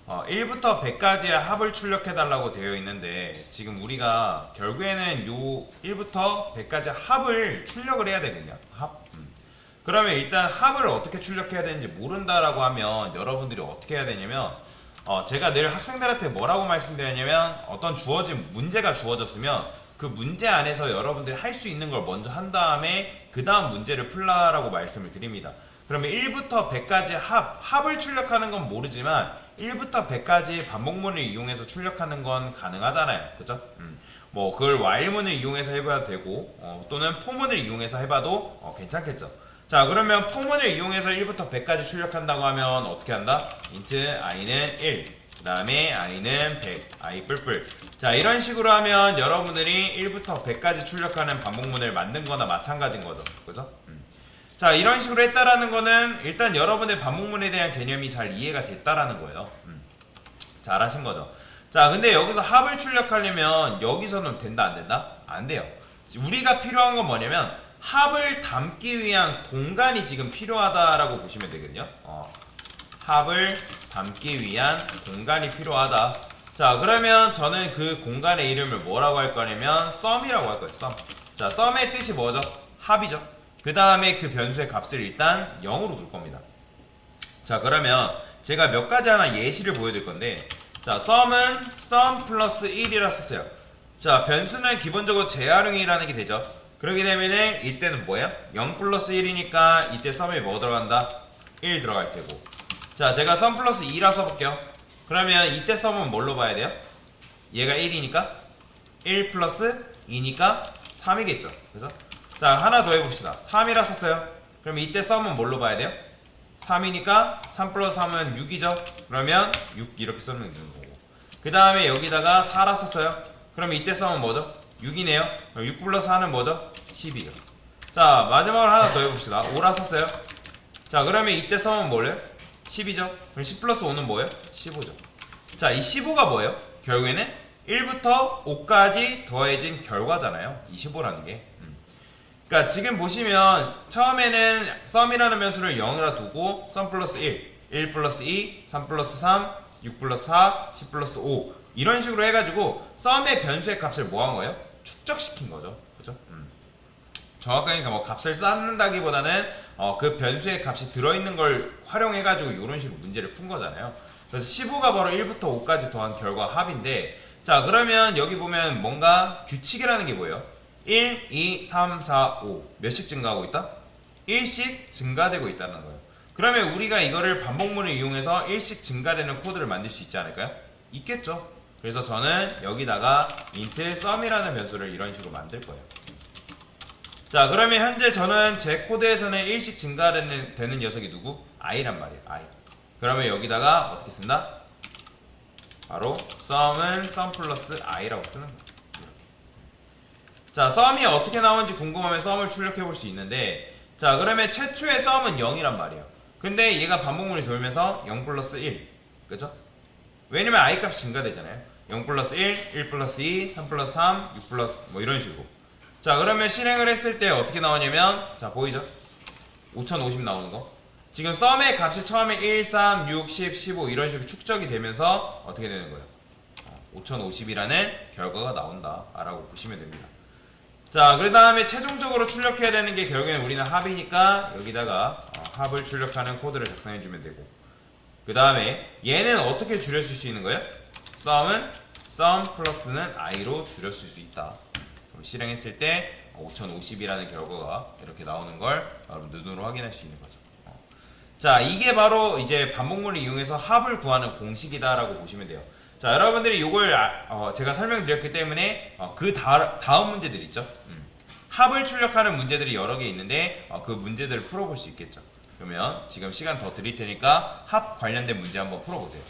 1부터 100까지의 합을 출력해달라고 되어 있는데 지금 우리가 결국에는 요 1부터 100까지 합을 출력을 해야 되거든요. 합. 그러면 일단 합을 어떻게 출력해야 되는지 모른다라고 하면 여러분들이 어떻게 해야 되냐면 제가 늘 학생들한테 뭐라고 말씀드렸냐면 어떤 주어진 문제가 주어졌으면 그 문제 안에서 여러분들이 할 수 있는 걸 먼저 한 다음에 그 다음 문제를 풀라라고 말씀을 드립니다. 그러면 1부터 100까지 합을 출력하는 건 모르지만 1부터 100까지 반복문을 이용해서 출력하는 건 가능하잖아요. 그죠? 뭐 그걸 while문을 이용해서 해봐도 되고 또는 for문을 이용해서 해봐도 괜찮겠죠. 자, 그러면 for문을 이용해서 1부터 100까지 출력한다고 하면 어떻게 한다? int i는 1, 그 다음에 i는 100, i 뿔뿔. 자, 이런 식으로 하면 여러분들이 1부터 100까지 출력하는 반복문을 만든 거나 마찬가지인 거죠. 그죠? 자, 이런 식으로 했다라는 거는 일단 여러분의 반복문에 대한 개념이 잘 이해가 됐다라는 거예요. 잘하신 거죠. 자, 근데 여기서 합을 출력하려면 여기서는 된다 안 된다? 안 돼요. 우리가 필요한 건 뭐냐면 합을 담기 위한 공간이 지금 필요하다라고 보시면 되거든요. 합을 담기 위한 공간이 필요하다. 자, 그러면 저는 그 공간의 이름을 뭐라고 할 거냐면 sum이라고 할 거예요. sum. 자, sum의 뜻이 뭐죠? 합이죠. 그 다음에 그 변수의 값을 일단 0으로 둘 겁니다. 자, 그러면 제가 몇 가지 하나 예시를 보여드릴 건데, 자, sum은 sum 플러스 1이라 썼어요. 자, 변수는 기본적으로 재활용이라는 게 되죠. 그렇게 되면은 이때는 뭐예요? 0 플러스 1이니까 이때 sum에 뭐 들어간다? 1 들어갈 테고. 자, 제가 sum 플러스 2라 써볼게요. 그러면 이때 sum은 뭘로 봐야 돼요? 얘가 1이니까 1 플러스 2니까 3이겠죠. 그래서 자, 하나 더 해봅시다. 3이라 썼어요. 그럼 이때 sum은 뭘로 봐야 돼요? 3이니까 3 플러스 3은 6이죠. 그러면 6 이렇게 쓰면 되는 거고. 그 다음에 여기다가 4라 썼어요. 그럼 이때 sum은 뭐죠? 6이네요. 그럼 6 플러스 4는 뭐죠? 10이죠. 자, 마지막으로 하나 더 해봅시다. 5라 썼어요. 자, 그러면 이때 sum은 뭐예요? 10이죠. 그럼 10 플러스 5는 뭐예요? 15죠. 자, 이 15가 뭐예요? 결국에는 1부터 5까지 더해진 결과잖아요. 이 15라는 게. 그러니까 지금 보시면 처음에는 sum이라는 변수를 0이라 두고 sum 플러스 1, 1 플러스 2, 3 플러스 3, 6 플러스 4, 10 플러스 5 이런 식으로 해가지고 sum의 변수의 값을 뭐 한 거예요? 축적시킨 거죠. 그죠? 정확하게 뭐 값을 쌓는다기보다는 그 변수의 값이 들어있는 걸 활용해가지고 이런 식으로 문제를 푼 거잖아요. 그래서 15가 바로 1부터 5까지 더한 결과 합인데, 자, 그러면 여기 보면 뭔가 규칙이라는 게 뭐예요? 1, 2, 3, 4, 5 몇씩 증가하고 있다? 1씩 증가되고 있다는 거예요. 그러면 우리가 이거를 반복문을 이용해서 1씩 증가되는 코드를 만들 수 있지 않을까요? 있겠죠. 그래서 저는 여기다가 int sum이라는 변수를 이런 식으로 만들 거예요. 자, 그러면 현재 저는 제 코드에서는 1씩 증가되는 녀석이 누구? i란 말이에요. i. 그러면 여기다가 어떻게 쓴다? 바로 sum은 sum 플러스 i라고 쓰는 거예요. 자, sum이 어떻게 나오는지 궁금하면 sum을 출력해 볼 수 있는데, 자, 그러면 최초의 sum은 0이란 말이에요. 근데 얘가 반복문이 돌면서 0 플러스 1, 그죠? 왜냐면 i 값이 증가되잖아요. 0 플러스 1, 1 플러스 2, 3 플러스 3, 6 플러스 뭐 이런 식으로. 자, 그러면 실행을 했을 때 어떻게 나오냐면, 자, 보이죠? 5050 나오는 거. 지금 sum의 값이 처음에 1, 3, 6, 10, 15 이런 식으로 축적이 되면서 어떻게 되는 거예요? 5050이라는 결과가 나온다 라고 보시면 됩니다. 자, 그 다음에 최종적으로 출력해야 되는 게 결국에는 우리는 합이니까 여기다가 합을 출력하는 코드를 작성해주면 되고, 그 다음에 얘는 어떻게 줄였을 수 있는 거예요? sum은 sum 플러스는 i로 줄였을 수 있다. 그럼 실행했을 때 5050이라는 결과가 이렇게 나오는 걸 눈으로 확인할 수 있는 거죠. 자, 이게 바로 이제 반복문을 이용해서 합을 구하는 공식이다라고 보시면 돼요. 자, 여러분들이 이걸 제가 설명드렸기 때문에 그 다음 문제들 있죠. 합을 출력하는 문제들이 여러 개 있는데 그 문제들을 풀어볼 수 있겠죠. 그러면 지금 시간 더 드릴 테니까 합 관련된 문제 한번 풀어보세요.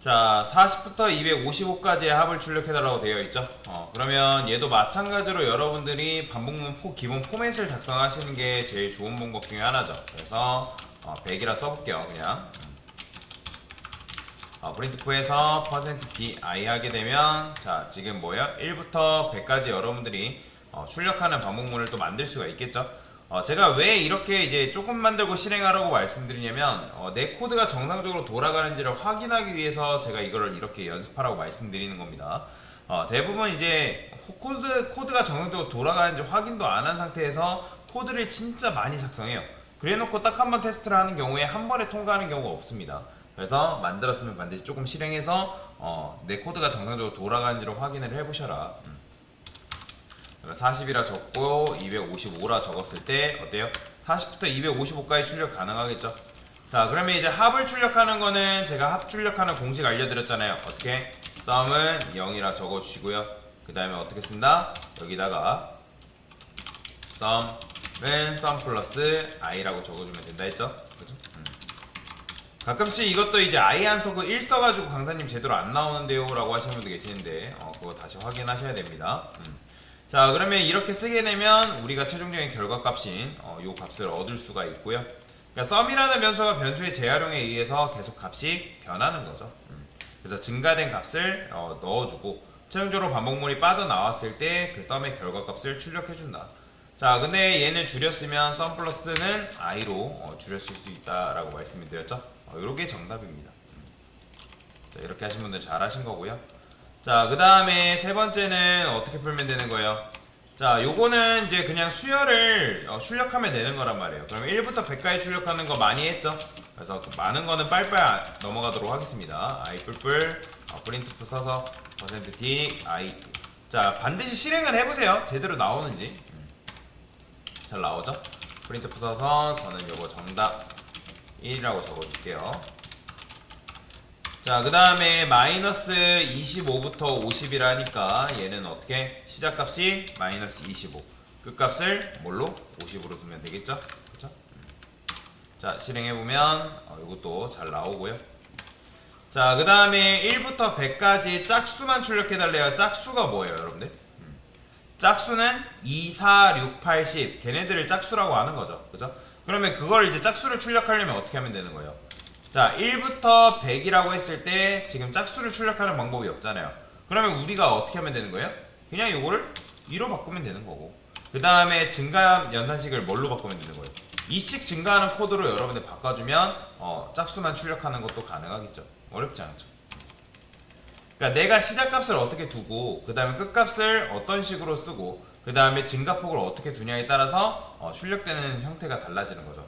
자, 40부터 255까지의 합을 출력해달라고 되어 있죠. 그러면 얘도 마찬가지로 여러분들이 반복문 기본 포맷을 작성하시는 게 제일 좋은 방법 중에 하나죠. 그래서 100이라 써볼게요. 그냥 printf에서 %di 하게 되면, 자, 지금 뭐예요? 1부터 100까지 여러분들이 출력하는 반복문을 또 만들 수가 있겠죠. 제가 왜 이렇게 이제 조금 만들고 실행하라고 말씀드리냐면 내 코드가 정상적으로 돌아가는지를 확인하기 위해서 제가 이거를 이렇게 연습하라고 말씀드리는 겁니다. 대부분 이제 코드가 정상적으로 돌아가는지 확인도 안 한 상태에서 코드를 진짜 많이 작성해요. 그래놓고 딱 한 번 테스트를 하는 경우에 한 번에 통과하는 경우가 없습니다. 그래서 만들었으면 반드시 조금 실행해서 내 코드가 정상적으로 돌아가는지를 확인을 해보셔라. 40이라 적고 255라 적었을 때 어때요? 40부터 255까지 출력 가능하겠죠? 자, 그러면 이제 합을 출력하는 거는 제가 합 출력하는 공식 알려드렸잖아요. 어떻게? sum은 0이라 적어주시고요. 그 다음에 어떻게 쓴다? 여기다가 sum은 sum 플러스 i라고 적어주면 된다 했죠? 그죠? 가끔씩 이것도 이제 i 안 써고 1 써가지고 강사님 제대로 안 나오는데요 라고 하시는 분도 계시는데 그거 다시 확인하셔야 됩니다. 자, 그러면 이렇게 쓰게 되면 우리가 최종적인 결과값인 요 값을 얻을 수가 있고요. 그러니까 sum이라는 변수가 변수의 재활용에 의해서 계속 값이 변하는 거죠. 그래서 증가된 값을 넣어주고 최종적으로 반복문이 빠져나왔을 때 그 sum의 결과값을 출력해준다. 자, 근데 얘는 줄였으면 sum 플러스는 i로 줄였을 수 있다라고 말씀을 드렸죠. 요게 정답입니다. 자, 이렇게 하신 분들 잘 하신 거고요. 자, 그 다음에 세 번째는 어떻게 풀면 되는 거예요? 자, 요거는 이제 그냥 수열을 출력하면 되는 거란 말이에요. 그러면 1부터 100까지 출력하는 거 많이 했죠? 그래서 그 많은 거는 빨리빨리 넘어가도록 하겠습니다. i 뿔뿔 printf 써서 %t i. 자, 반드시 실행을 해보세요. 제대로 나오는지. 잘 나오죠? printf 써서 저는 요거 정답 1이라고 적어줄게요. 자, 그 다음에 마이너스 25부터 50이라 하니까 얘는 어떻게? 시작값이 마이너스 25, 끝값을 뭘로? 50으로 두면 되겠죠? 그쵸? 자, 실행해보면 이것도 잘 나오고요. 자, 그 다음에 1부터 100까지 짝수만 출력해달래요. 짝수가 뭐예요, 여러분들? 짝수는 2, 4, 6, 8, 10 걔네들을 짝수라고 하는 거죠. 그죠? 그러면 그걸 이제 짝수를 출력하려면 어떻게 하면 되는 거예요? 자, 1부터 100이라고 했을 때 지금 짝수를 출력하는 방법이 없잖아요. 그러면 우리가 어떻게 하면 되는 거예요? 그냥 이거를 2로 바꾸면 되는 거고, 그 다음에 증가 연산식을 뭘로 바꾸면 되는 거예요? 2씩 증가하는 코드로 여러분들 바꿔주면 짝수만 출력하는 것도 가능하겠죠. 어렵지 않죠. 그러니까 내가 시작값을 어떻게 두고 그 다음에 끝값을 어떤 식으로 쓰고 그 다음에 증가폭을 어떻게 두냐에 따라서 출력되는 형태가 달라지는 거죠.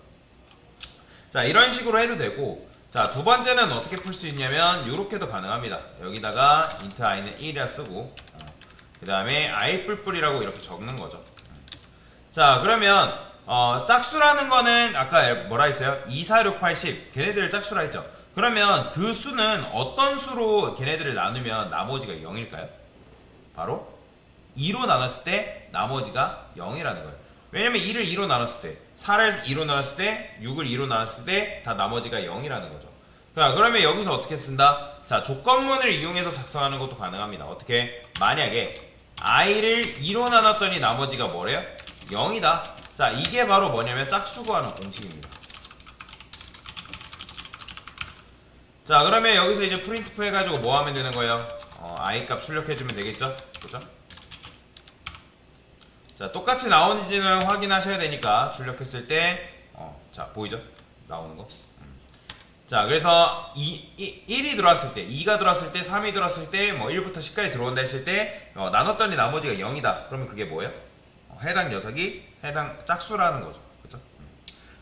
자, 이런 식으로 해도 되고, 자, 두 번째는 어떻게 풀 수 있냐면 요렇게도 가능합니다. 여기다가 int i는 1이라 쓰고 그 다음에 i 뿔뿔이라고 이렇게 적는 거죠. 자, 그러면 짝수라는 거는 아까 뭐라 했어요? 2, 4, 6, 8, 10 걔네들을 짝수라 했죠. 그러면 그 수는 어떤 수로 걔네들을 나누면 나머지가 0일까요? 바로 2로 나눴을 때 나머지가 0이라는 거예요. 왜냐면 2를 2로 나눴을 때, 4를 2로 나눴을 때, 6을 2로 나눴을 때 다 나머지가 0이라는 거죠. 자, 그러면 여기서 어떻게 쓴다? 자, 조건문을 이용해서 작성하는 것도 가능합니다. 어떻게? 만약에 i를 2로 나눴더니 나머지가 뭐래요? 0이다. 자, 이게 바로 뭐냐면 짝수 구하는 공식입니다. 자, 그러면 여기서 이제 printf 해가지고 뭐 하면 되는 거예요? i 값 출력해주면 되겠죠? 그죠? 자, 똑같이 나오는지는 확인하셔야 되니까 출력했을 때 자, 보이죠? 나오는 거. 자, 그래서 1이 들어왔을 때, 2가 들어왔을 때, 3이 들어왔을 때, 뭐 1부터 10까지 들어온다 했을 때 나눴더니 나머지가 0이다. 그러면 그게 뭐예요? 해당 녀석이 해당 짝수라는 거죠. 그죠?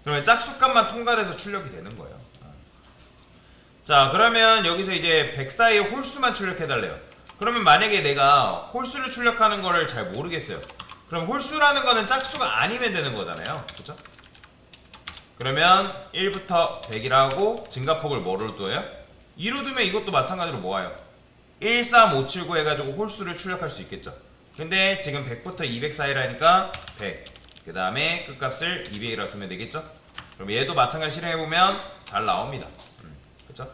그러면 짝수값만 통과돼서 출력이 되는 거예요. 자, 그러면 여기서 이제 100 사이의 홀수만 출력해달래요. 그러면 만약에 내가 홀수를 출력하는 거를 잘 모르겠어요. 그럼 홀수라는 거는 짝수가 아니면 되는 거잖아요. 그쵸? 그러면 1부터 100이라고 증가폭을 뭐로 둬요? 2로 두면 이것도 마찬가지로 뭐예요? 1, 3, 5, 7, 9 해가지고 홀수를 출력할 수 있겠죠. 근데 지금 100부터 200 사이라니까 100, 그 다음에 끝값을 200이라고 두면 되겠죠. 그럼 얘도 마찬가지 실행해보면 잘 나옵니다. 그쵸?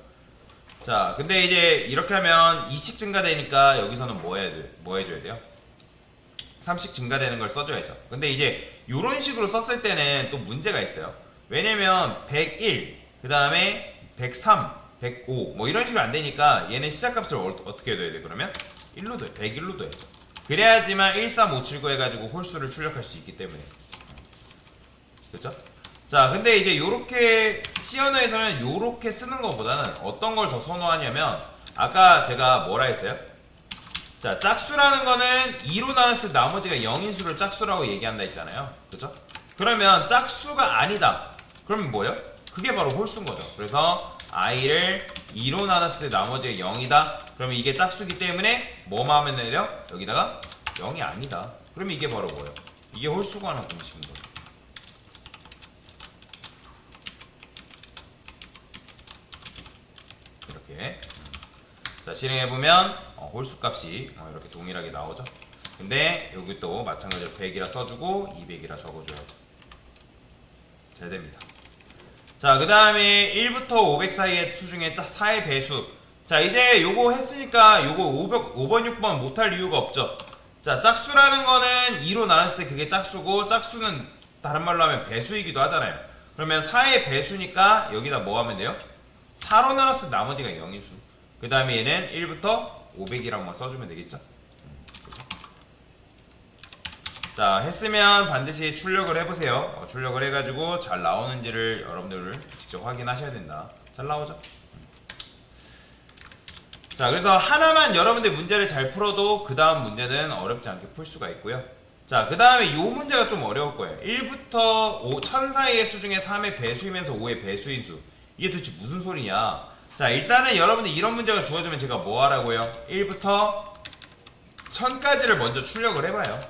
자, 근데 이제 이렇게 하면 2씩 증가되니까 여기서는 뭐 해줘야 돼요? 3씩 증가되는 걸 써줘야죠. 근데 이제 이런 식으로 썼을 때는 또 문제가 있어요. 왜냐면 101, 그 다음에 103, 105 뭐 이런 식으로 안 되니까 얘는 시작값을 어떻게 해둬야 돼? 그러면 1로 둬요. 101로 둬야죠. 그래야지만 1, 3, 5, 7, 9 해가지고 홀수를 출력할 수 있기 때문에. 그쵸? 자, 근데 이제 요렇게 C 언어에서는 요렇게 쓰는 것보다는 어떤 걸 더 선호하냐면 아까 제가 뭐라 했어요? 자, 짝수라는 거는 2로 나눴을 때 나머지가 0인 수를 짝수라고 얘기한다 했잖아요. 그죠? 그러면 짝수가 아니다. 그러면 뭐예요? 그게 바로 홀수인 거죠. 그래서 i를 2로 나눴을 때 나머지가 0이다. 그러면 이게 짝수기 때문에 뭐만 하면 되려? 여기다가 0이 아니다. 그러면 이게 바로 뭐예요? 이게 홀수가 하는 공식인 거죠. 이렇게. 자, 실행해보면 홀수 값이 이렇게 동일하게 나오죠. 근데 여기 또 마찬가지로 100이라 써주고 200이라 적어줘야죠. 잘 됩니다. 자, 그 다음에 1부터 500 사이의 수 중에 4의 배수. 자, 이제 요거 했으니까 요거 5번, 6번 못할 이유가 없죠. 자, 짝수라는 거는 2로 나눴을 때 그게 짝수고, 짝수는 다른 말로 하면 배수이기도 하잖아요. 그러면 4의 배수니까 여기다 뭐 하면 돼요? 4로 나눴을 때 나머지가 0인 수. 그 다음에 얘는 1부터 500이라고만 써주면 되겠죠. 자, 했으면 반드시 출력을 해보세요. 출력을 해가지고 잘 나오는지를 여러분들 직접 확인하셔야 된다. 잘 나오죠? 자, 그래서 하나만 여러분들 문제를 잘 풀어도 그 다음 문제는 어렵지 않게 풀 수가 있고요. 자, 그 다음에 이 문제가 좀 어려울 거예요. 1부터 1000 사이의 수 중에 3의 배수이면서 5의 배수인 수. 이게 도대체 무슨 소리냐? 자, 일단은 여러분들 이런 문제가 주어지면 제가 뭐 하라고요? 1부터 1000까지를 먼저 출력을 해봐요.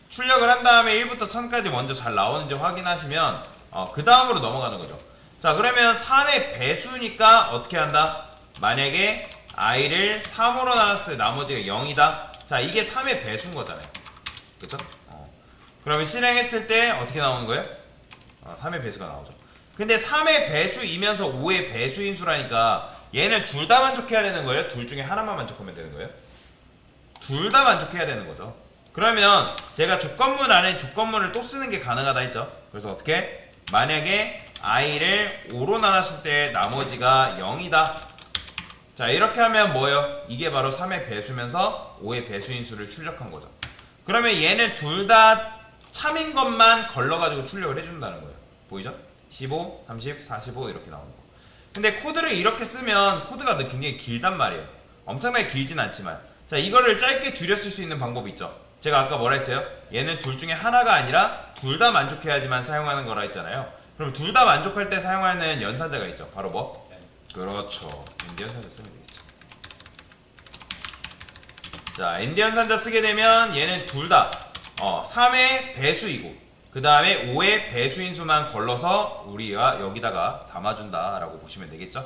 출력을 한 다음에 1부터 1000까지 먼저 잘 나오는지 확인하시면 그 다음으로 넘어가는 거죠. 자, 그러면 3의 배수니까 어떻게 한다? 만약에 i를 3으로 나눴을 때 나머지가 0이다. 자, 이게 3의 배수인 거잖아요. 그쵸? 그러면 실행했을 때 어떻게 나오는 거예요? 3의 배수가 나오죠. 근데 3의 배수이면서 5의 배수인 수라니까 얘는 둘 다 만족해야 되는 거예요? 둘 중에 하나만 만족하면 되는 거예요? 둘 다 만족해야 되는 거죠. 그러면 제가 조건문 안에 조건문을 또 쓰는 게 가능하다 했죠. 그래서 어떻게? 만약에 i를 5로 나눴을 때 나머지가 0이다. 자, 이렇게 하면 뭐예요? 이게 바로 3의 배수면서 5의 배수인 수를 출력한 거죠. 그러면 얘는 둘 다 참인 것만 걸러가지고 출력을 해준다는 거예요. 보이죠? 15, 30, 45 이렇게 나오는 거. 근데 코드를 이렇게 쓰면 코드가 굉장히 길단 말이에요. 엄청나게 길진 않지만. 자, 이거를 짧게 줄였을 수 있는 방법이 있죠. 제가 아까 뭐라 했어요? 얘는 둘 중에 하나가 아니라 둘 다 만족해야지만 사용하는 거라 했잖아요. 그럼 둘 다 만족할 때 사용하는 연산자가 있죠. 바로 뭐? 그렇죠. 엔드 연산자 쓰면 되겠죠. 자, 엔드 연산자 쓰게 되면 얘는 둘 다 3의 배수이고 그 다음에 5의 배수인 수만 걸러서 우리가 여기다가 담아준다 라고 보시면 되겠죠.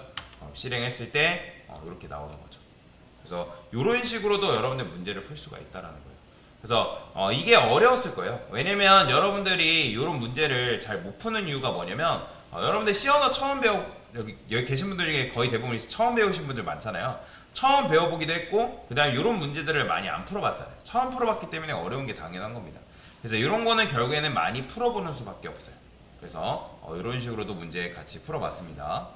실행했을 때 이렇게 나오는 거죠. 그래서 이런 식으로도 여러분들 문제를 풀 수가 있다라는 거예요. 그래서 이게 어려웠을 거예요. 왜냐면 여러분들이 이런 문제를 잘 못 푸는 이유가 뭐냐면 여러분들 C 언어 처음 여기 계신 분들 중에 거의 대부분 처음 배우신 분들 많잖아요. 처음 배워보기도 했고 그 다음에 이런 문제들을 많이 안 풀어봤잖아요. 처음 풀어봤기 때문에 어려운 게 당연한 겁니다. 그래서 이런 거는 결국에는 많이 풀어보는 수밖에 없어요. 그래서 이런 식으로도 문제 같이 풀어봤습니다.